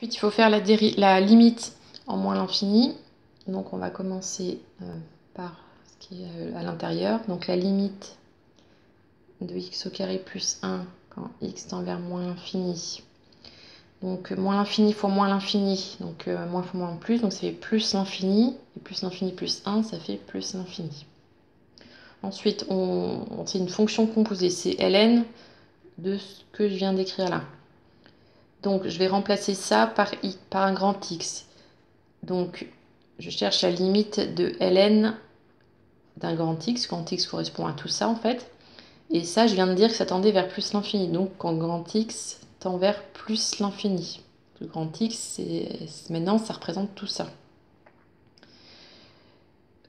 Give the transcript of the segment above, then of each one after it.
Ensuite, il faut faire la limite en moins l'infini. Donc, on va commencer par ce qui est à l'intérieur. Donc, la limite de x au carré plus 1 quand x tend vers moins l'infini. Donc, moins l'infini fois moins l'infini. Donc, moins fois moins plus. Donc, ça fait plus l'infini. Et plus l'infini plus 1, ça fait plus l'infini. Ensuite, c'est une fonction composée. C'est ln de ce que je viens d'écrire là. Donc, je vais remplacer ça par un grand X. Donc, je cherche la limite de ln d'un grand X, quand X correspond à tout ça, en fait. Et ça, je viens de dire que ça tendait vers plus l'infini. Donc, quand grand X tend vers plus l'infini. Le grand X, maintenant, ça représente tout ça.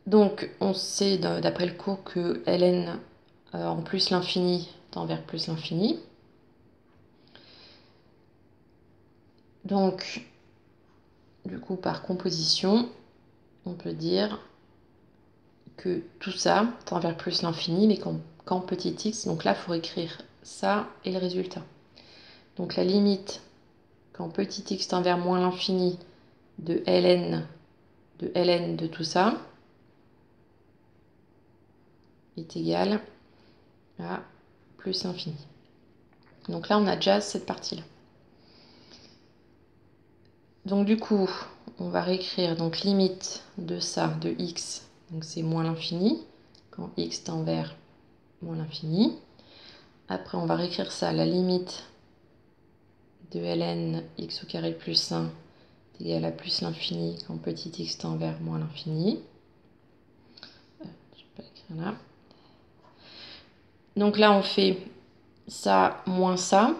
Donc, on sait, d'après le cours, que ln en plus l'infini tend vers plus l'infini. Donc, du coup, par composition, on peut dire que tout ça tend vers plus l'infini, mais quand petit x, donc là, il faut écrire ça et le résultat. Donc la limite, quand petit x tend vers moins l'infini de ln de tout ça, est égal à plus l'infini. Donc là, on a déjà cette partie-là. Donc du coup, on va réécrire donc limite de ça, de x, donc c'est moins l'infini, quand x tend vers moins l'infini. Après, on va réécrire ça, la limite de ln x au carré plus 1 est égal à plus l'infini quand petit x tend vers moins l'infini. Je vais pas écrire là. Donc là, on fait ça moins ça.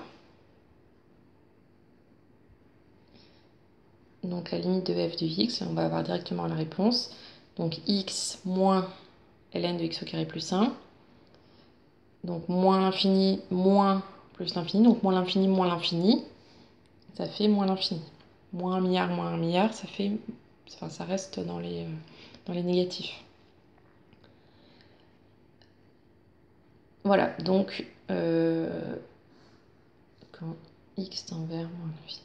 Donc la limite de f de x, on va avoir directement la réponse. Donc x moins ln de x au carré plus 1. Donc moins l'infini moins plus l'infini. Donc moins l'infini, ça fait moins l'infini. Moins 1 milliard, ça fait, enfin, ça reste dans les négatifs. Voilà, donc quand x tend vers moins l'infini.